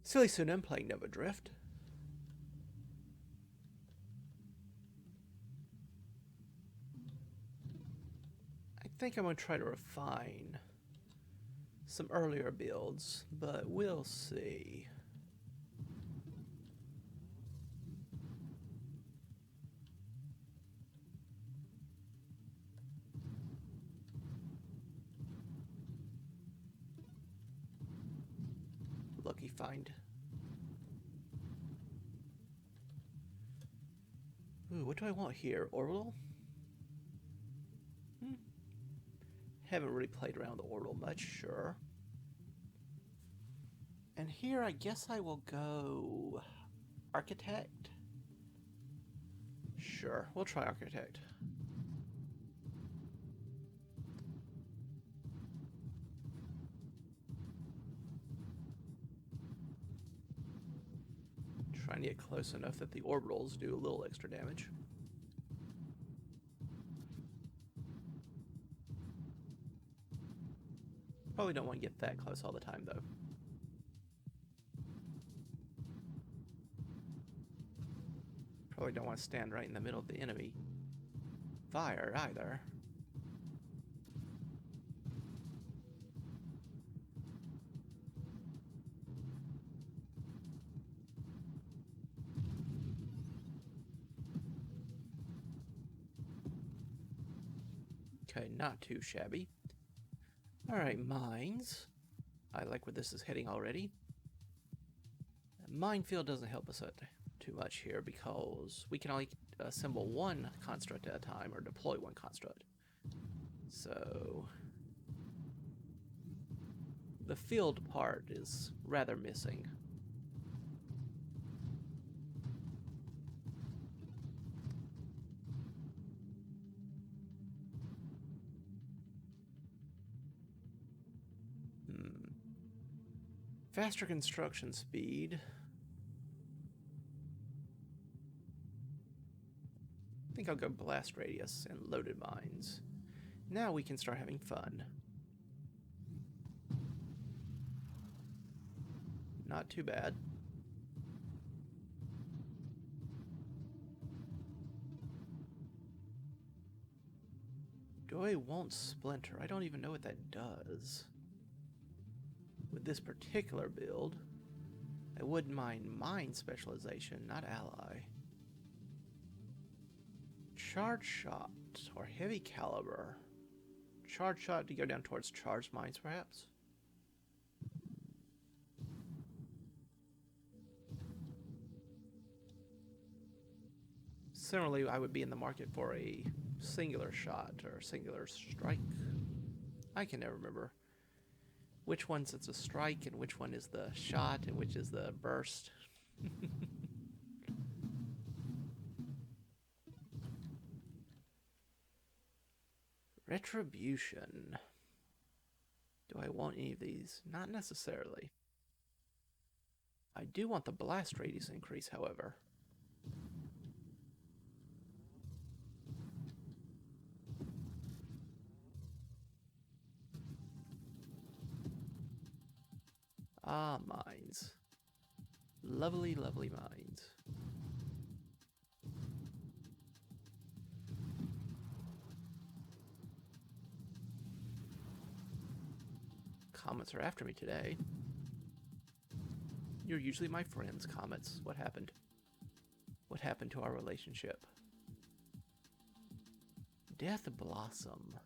SillyPseudonym playing Nova Drift. I think I'm going to try to refine some earlier builds, but we'll see. Lucky find. Ooh, what do I want here? Orbital? Haven't really played around the orbital much, sure. And here I guess I will go Architect. Sure, we'll try Architect. Trying to get close enough that the orbitals do a little extra damage. Probably don't want to get that close all the time, though. Probably don't want to stand right in the middle of the enemy fire, either. Okay, not too shabby. Alright, mines. I like where this is heading already. Minefield doesn't help us too much here because we can only assemble one construct at a time or deploy one construct. So the field part is rather missing. Faster construction speed. I think I'll go blast radius and loaded mines. Now we can start having fun. Not too bad. Do I want Splinter? I don't even know what that does. With this particular build, I wouldn't mind mine specialization, not ally. Charge shot or heavy caliber. Charge shot to go down towards charged mines, perhaps? Similarly, I would be in the market for a singular shot or singular strike. I can never remember which one's it's a strike and which one is the shot and which is the burst. Retribution. Do I want any of these? Not necessarily. I do want the blast radius increase, however. Ah, mines. Lovely, lovely mines. Comets are after me today. You're usually my friends, comets. What happened? What happened to our relationship? Death Blossom.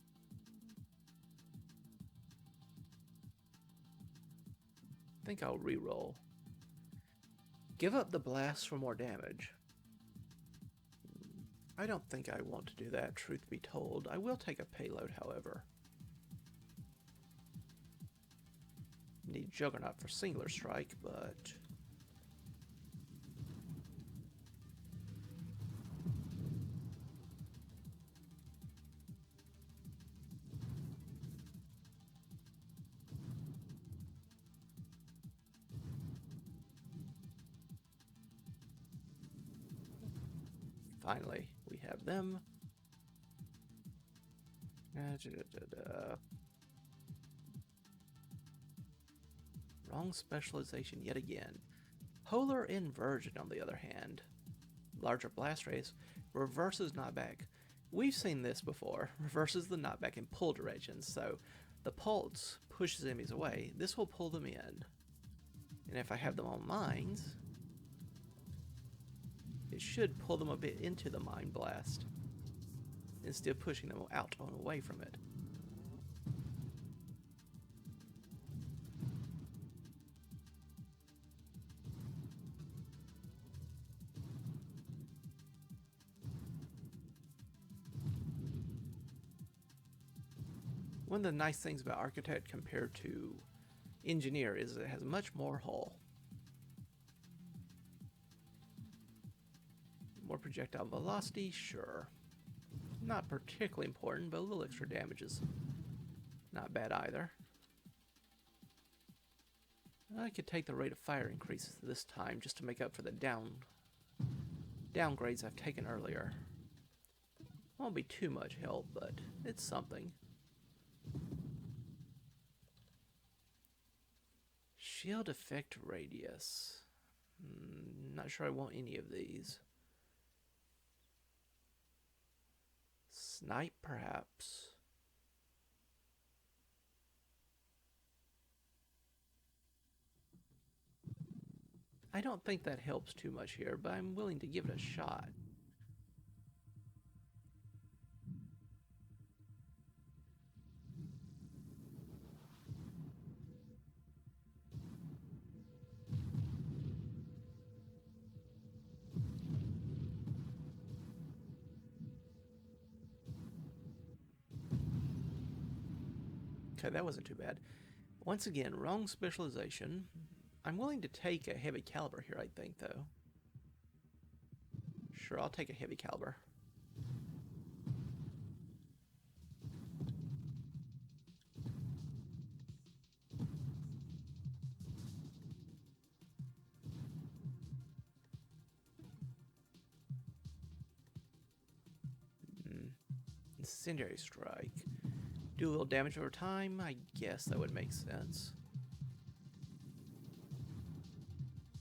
I think I'll reroll. Give up the blast for more damage. I don't think I want to do that, truth be told. I will take a payload, however. Need Juggernaut for singular strike, but finally, we have them. Wrong specialization yet again. Polar inversion, on the other hand. Larger blast radius reverses knockback. We've seen this before. Reverses the knockback in pull directions, so the pulse pushes enemies away. This will pull them in. And if I have them on mines, it should pull them a bit into the mine blast instead of pushing them out and away from it. One of the nice things about Architect compared to Engineer is it has much more hull. More projectile velocity, sure. Not particularly important, but a little extra damage is not bad either. I could take the rate of fire increases this time just to make up for the downgrades I've taken earlier. Won't be too much help, but it's something. Shield effect radius. Not sure I want any of these. Snipe, perhaps. I don't think that helps too much here, but I'm willing to give it a shot. Okay, that wasn't too bad. Once again, wrong specialization. I'm willing to take a heavy caliber here, I think, though. Sure, I'll take a heavy caliber. Incendiary strike. Do a little damage over time? I guess that would make sense.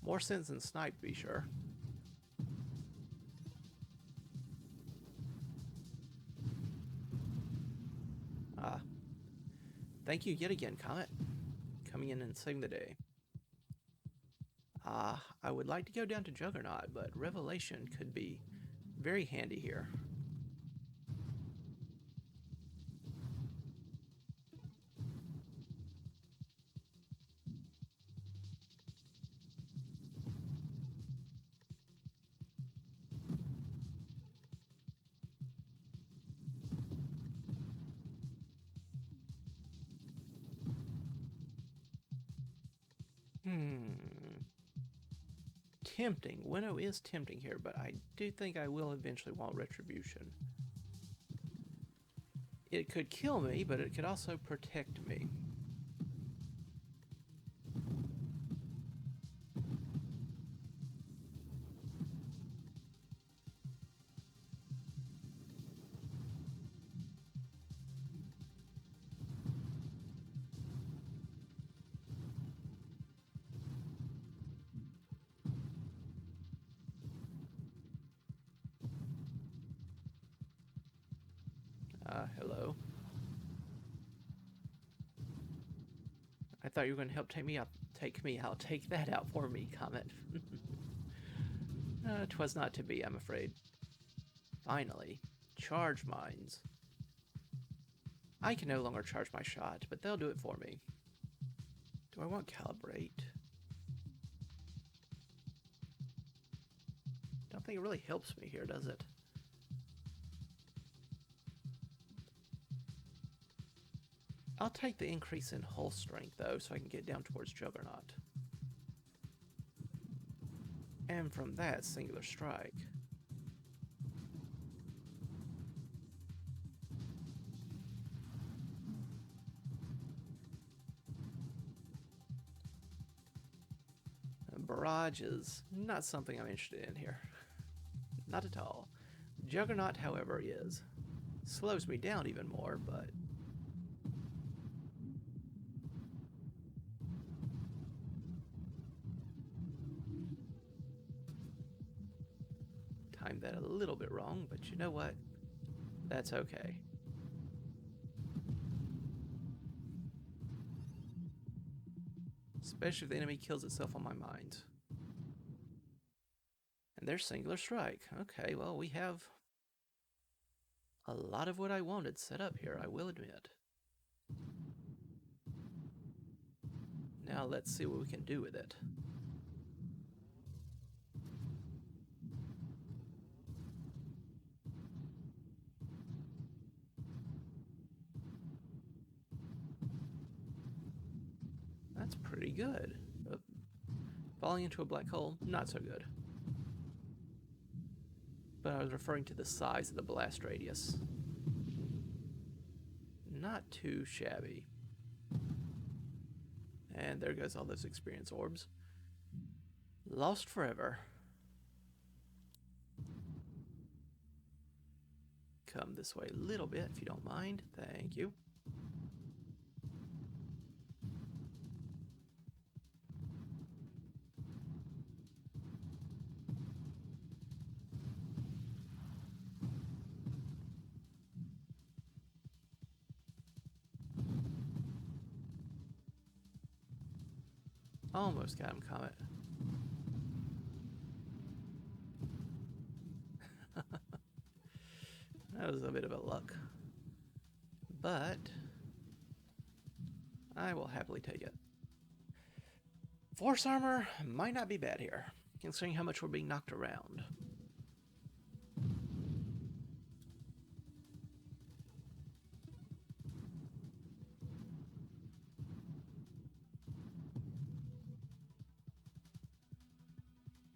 More sense than snipe, to be sure. Thank you yet again, Comet. Coming in and saving the day. I would like to go down to Juggernaut, but Revelation could be very handy here. Tempting. Winnow is tempting here, but I do think I will eventually want Retribution. It could kill me, but it could also protect me. Hello. I thought you were going to help take me out. Take that out for me, Comet. 'Twas not to be, I'm afraid. Finally, charge mines. I can no longer charge my shot, but they'll do it for me. Do I want calibrate? Don't think it really helps me here, does it? I'll take the increase in hull strength, though, so I can get down towards Juggernaut. And from that, singular strike. Barrage is not something I'm interested in here. Not at all. Juggernaut, however, is. Slows me down even more, but... timed that a little bit wrong, but you know what? That's okay. Especially if the enemy kills itself on my mind. And there's singular strike. Okay, well, we have a lot of what I wanted set up here, I will admit. Now let's see what we can do with it. That's pretty good. Falling into a black hole, not so good. But I was referring to the size of the blast radius. Not too shabby. And there goes all those experience orbs. Lost forever. Come this way a little bit if you don't mind. Thank you. Almost got him, Comet. That was a bit of a luck. But I will happily take it. Force armor might not be bad here, considering how much we're being knocked around.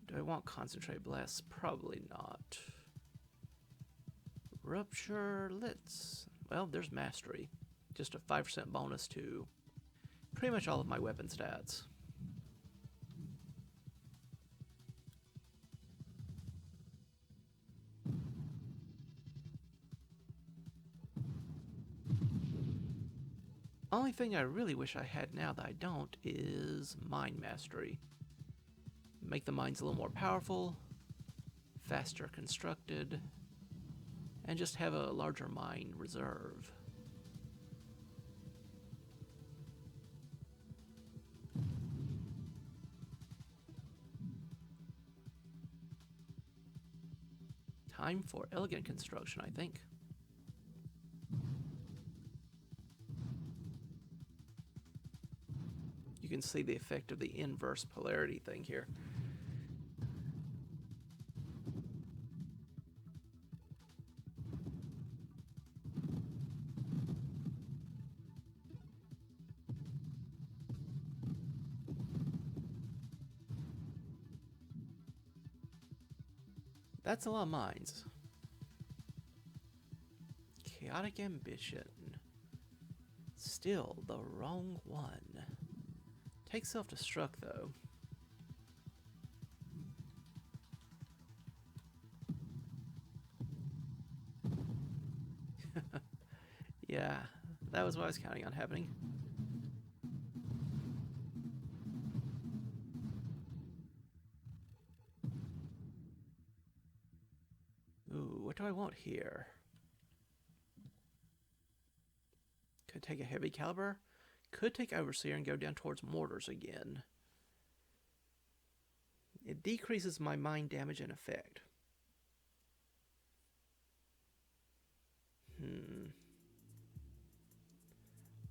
Do I want concentrate blasts? Probably not. Rupture, well, there's mastery. Just a 5% bonus to pretty much all of my weapon stats. Only thing I really wish I had now that I don't is Mind Mastery. Make the mines a little more powerful, faster constructed, and just have a larger mine reserve. Time for elegant construction, I think. You can see the effect of the inverse polarity thing here. That's a lot of mines. Chaotic ambition. Still the wrong one. Take self-destruct, though. Yeah, that was what I was counting on happening. Ooh, what do I want here? Could take a heavy caliber. Could take Overseer and go down towards mortars again. It decreases my mine damage and effect.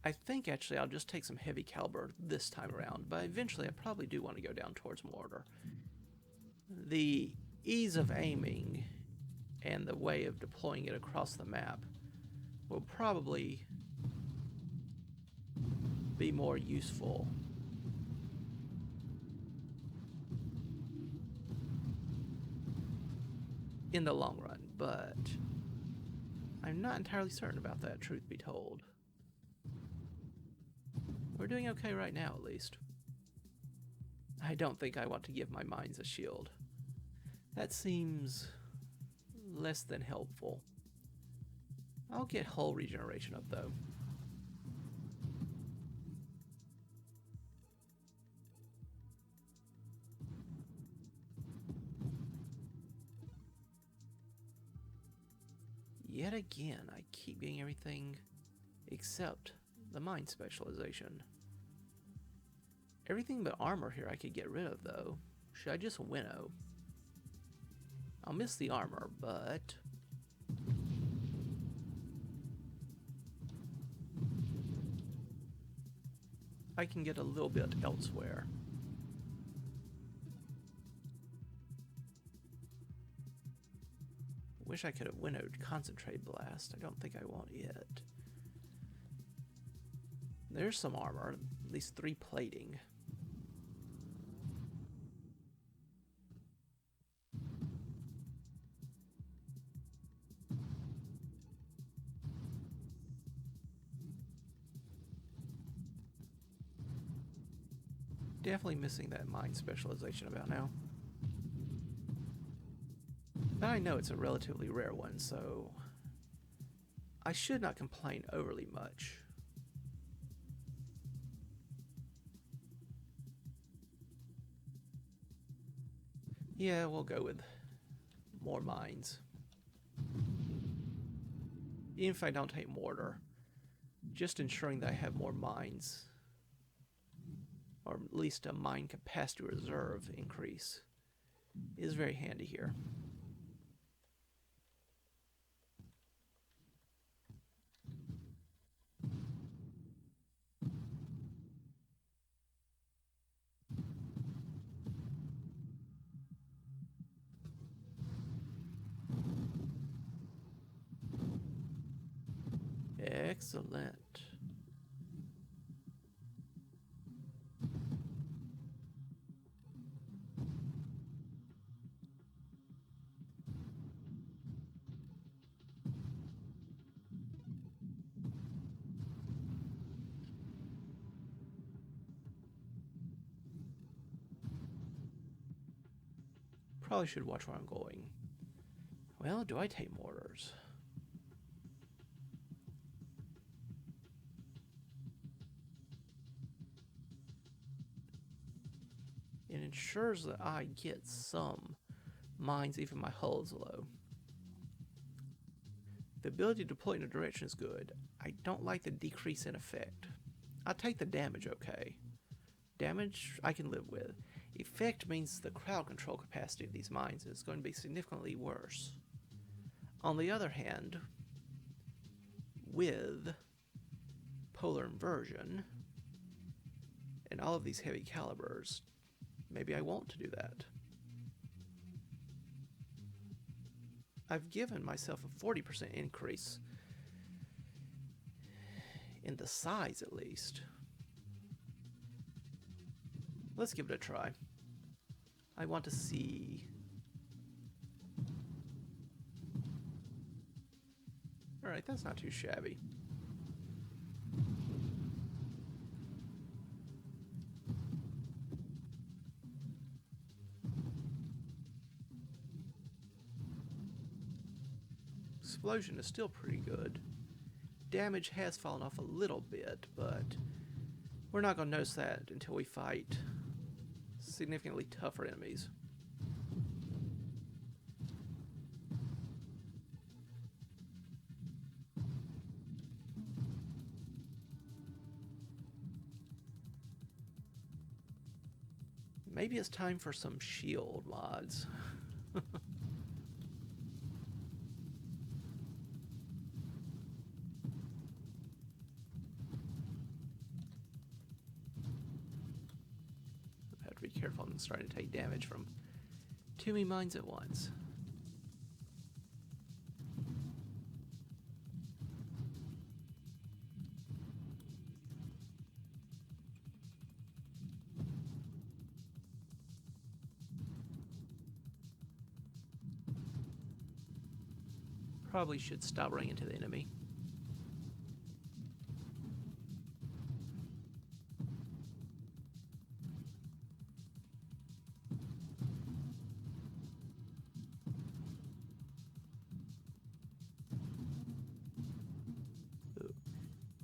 I think actually I'll just take some heavy caliber this time around, but eventually I probably do want to go down towards mortar. The ease of aiming and the way of deploying it across the map will probably be more useful. In the long run, but I'm not entirely certain about that, truth be told. We're doing okay right now, at least. I don't think I want to give my mines a shield. That seems less than helpful. I'll get hull regeneration up, though. yet again, I keep getting everything except the mind specialization. Everything but armor here I could get rid of, though. Should I just winnow? I'll miss the armor, but... I can get a little bit elsewhere. Wish I could have winnowed Concentrate Blast. I don't think I want it. There's some armor, at least 3 plating. Definitely missing that mind specialization about now. But I know it's a relatively rare one, so I should not complain overly much. Yeah, we'll go with more mines. Even if I don't take mortar, just ensuring that I have more mines, or at least a mine capacity reserve increase, is very handy here. Excellent. Probably should watch where I'm going. Well, do I take mortars? It ensures that I get some mines even my hull is low. The ability to deploy in a direction is good. I don't like the decrease in effect. I'll take the damage, okay. Damage I can live with. Effect means the crowd control capacity of these mines is going to be significantly worse. On the other hand, with polar inversion and all of these heavy calibers, maybe I want to do that. I've given myself a 40% increase in the size, at least. Let's give it a try. I want to see... Alright, that's not too shabby. Explosion is still pretty good. Damage has fallen off a little bit, but we're not going to notice that until we fight significantly tougher enemies. Maybe it's time for some shield mods. Be careful, I'm starting to take damage from too many mines at once. Probably should stop running into the enemy.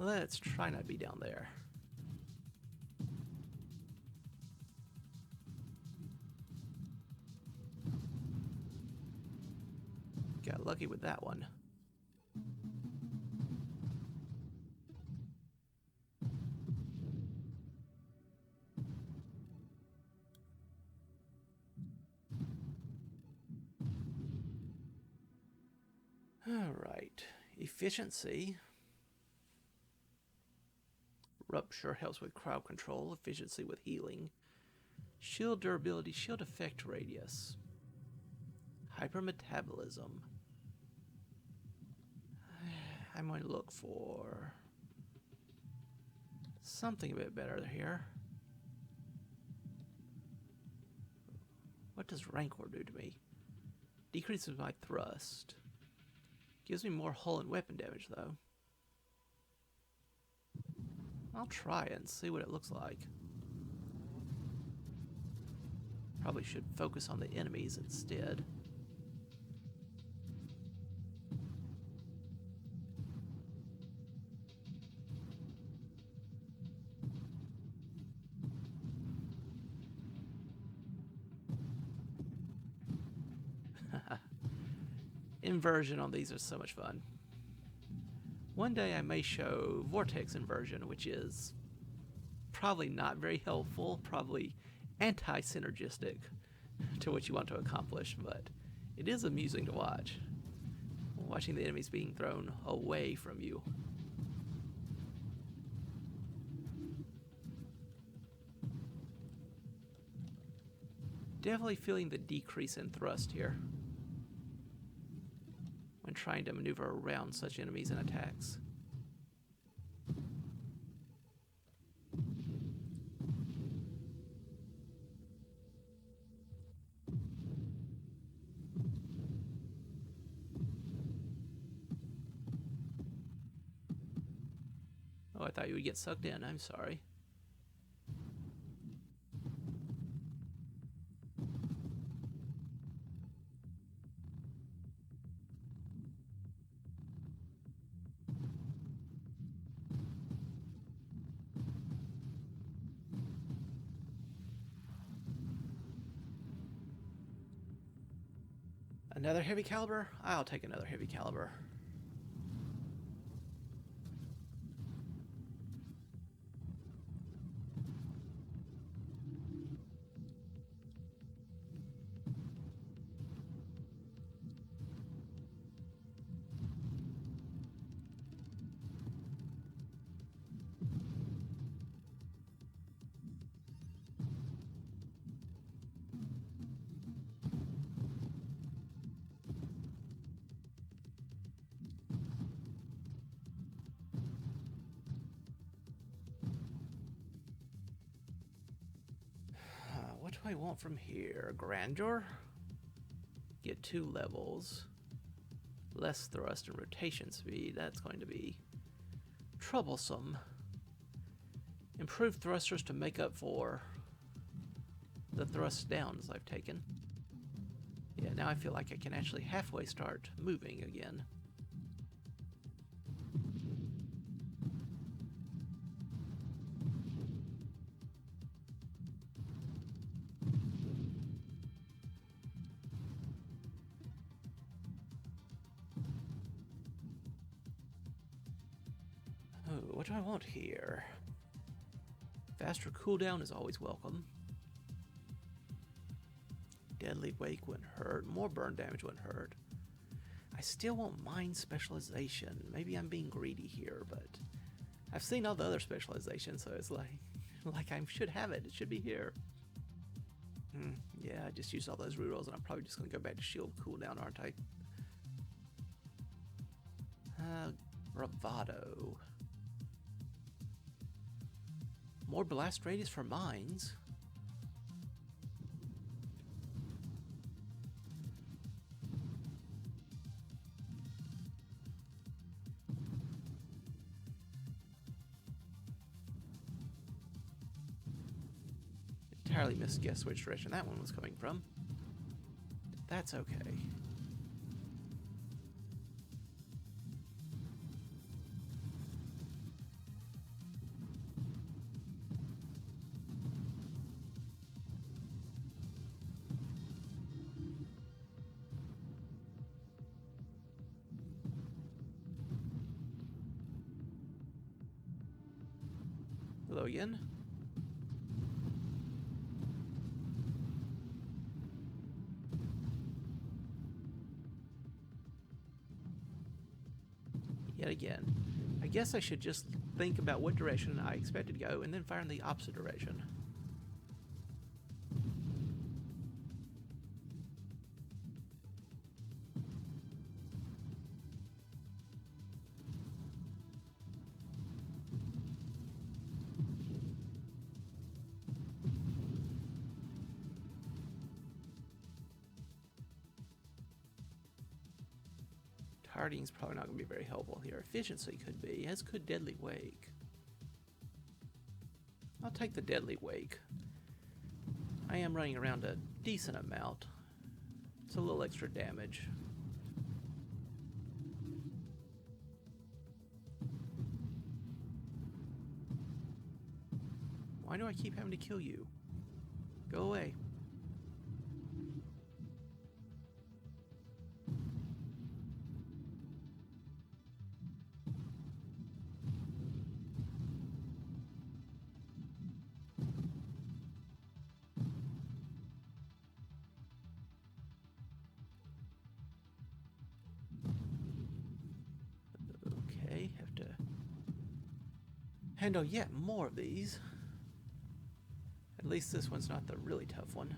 Let's try not to be down there. Got lucky with that one. Efficiency. Rupture helps with crowd control. Efficiency with healing. Shield durability, shield effect radius. Hypermetabolism. I'm going to look for something a bit better here. What does Rancor do to me? Decreases my thrust. Gives me more hull and weapon damage, though. I'll try it and see what it looks like. Probably should focus on the enemies instead. Inversion on these are so much fun. One day I may show vortex inversion, which is probably not very helpful, probably anti-synergistic to what you want to accomplish, but it is amusing to watch. Watching the enemies being thrown away from you. Definitely feeling the decrease in thrust here when trying to maneuver around such enemies and attacks. Oh, I thought you would get sucked in. I'm sorry. Another heavy caliber? I'll take another heavy caliber. What do I want from here? Grandeur? Get 2 levels. Less thrust and rotation speed. That's going to be troublesome. Improved thrusters to make up for the thrust downs I've taken. Yeah, now I feel like I can actually halfway start moving again. Oh, what do I want here? Faster cooldown is always welcome. Deadly wake when hurt. More burn damage when hurt. I still want mind specialization. Maybe I'm being greedy here, but I've seen all the other specializations, so it's like I should have it. It should be here. Yeah, I just used all those rerolls, and I'm probably just going to go back to shield cooldown, aren't I? Bravado. More blast radius for mines. Entirely misguessed which direction that one was coming from. That's okay. Hello again. yet again. I guess I should just think about what direction I expected to go and then fire in the opposite direction. Targeting's probably not going to be very helpful here. Efficiency could be, as could Deadly Wake. I'll take the Deadly Wake. I am running around a decent amount. It's a little extra damage. Why do I keep having to kill you? Go away. Okay, have to handle yet more of these. At least this one's not the really tough one.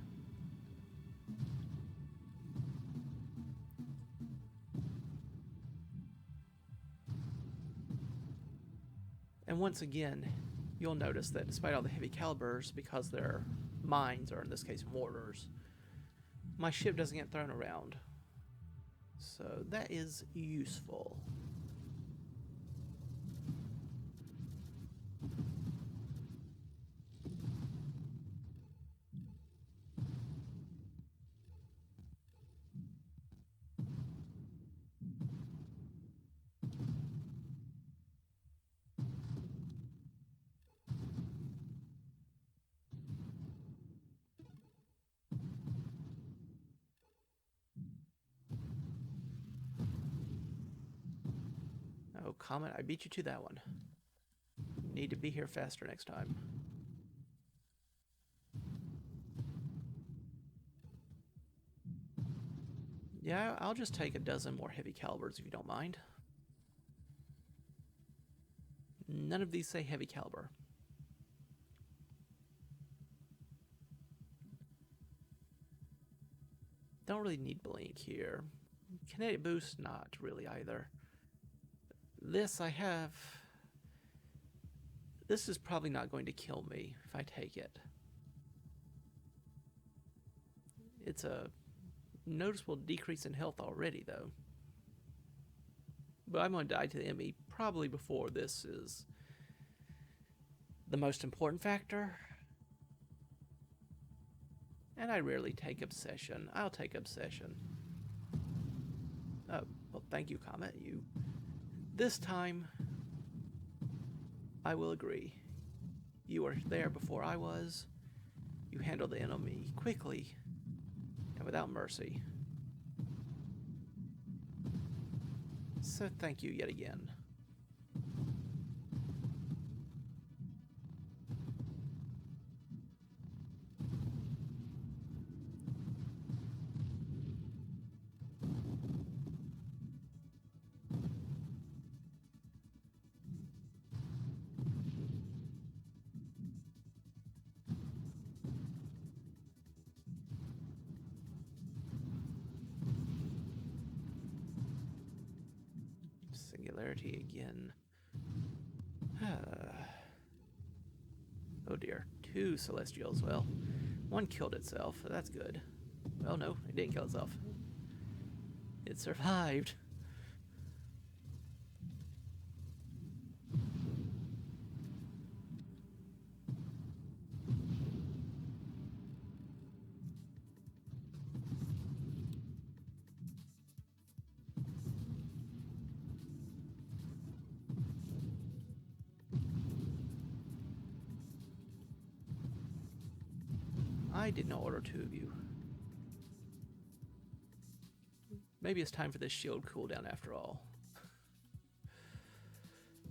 And once again, you'll notice that despite all the heavy calibers, because they're mines, or in this case mortars, my ship doesn't get thrown around. So that is useful. Oh, Comet, I beat you to that one. You need to be here faster next time. Yeah, I'll just take a dozen more heavy calibers if you don't mind. None of these say heavy caliber. Don't really need blink here. Kinetic boost, not really either. This I have. This is probably not going to kill me if I take it. It's a noticeable decrease in health already, though. But I'm going to die to the enemy probably before this is the most important factor. And I rarely take Obsession. I'll take Obsession. Oh, well, thank you, Comet. You. This time, I will agree. You were there before I was. You handled the enemy quickly and without mercy. So thank you yet again. Singularity again. Oh dear. 2 Celestials. Well, one killed itself. That's good. Well, no, it didn't kill itself. It survived. I did not order 2 of you. Maybe it's time for this shield cooldown after all.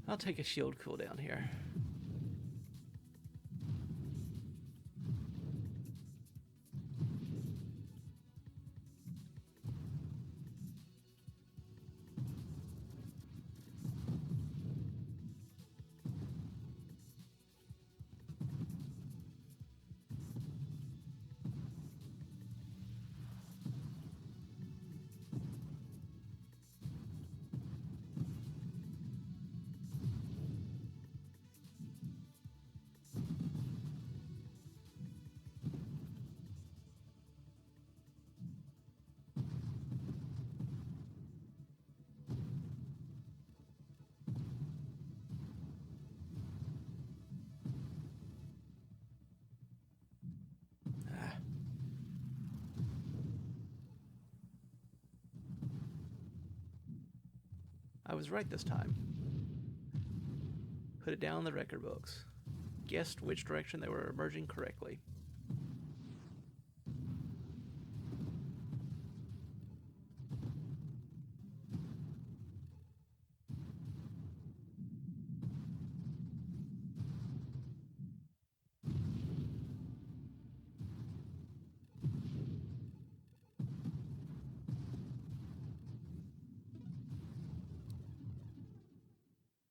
I'll take a shield cooldown here. I was right this time. Put it down in the record books. Guessed which direction they were emerging correctly.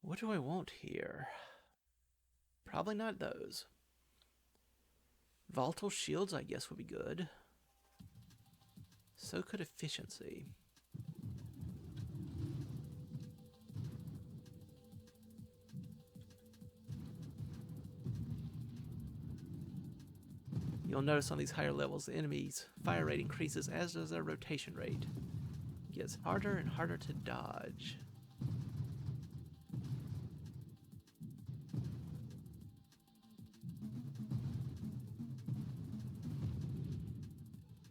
What do I want here? Probably not those. Volatile shields, I guess, would be good. So could efficiency. You'll notice on these higher levels, the enemy's fire rate increases, as does their rotation rate. It gets harder and harder to dodge.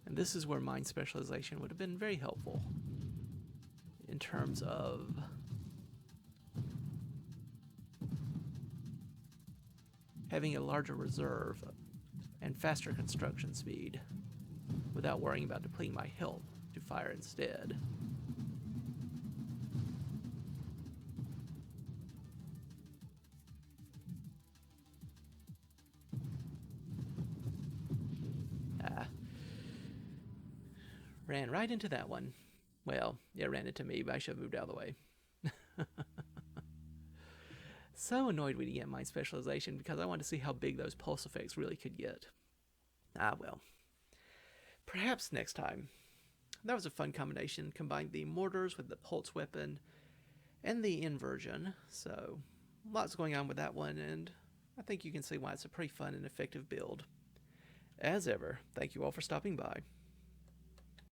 And this is where mine specialization would have been very helpful in terms of having a larger reserve and faster construction speed without worrying about depleting my health to fire instead. Ran right into that one. Well, it ran into me, but I should have moved out of the way. So annoyed we didn't get mine specialization because I wanted to see how big those pulse effects really could get. Ah, well. Perhaps next time. That was a fun combination. Combined the mortars with the pulse weapon and the inversion. So, lots going on with that one, and I think you can see why it's a pretty fun and effective build. As ever, thank you all for stopping by.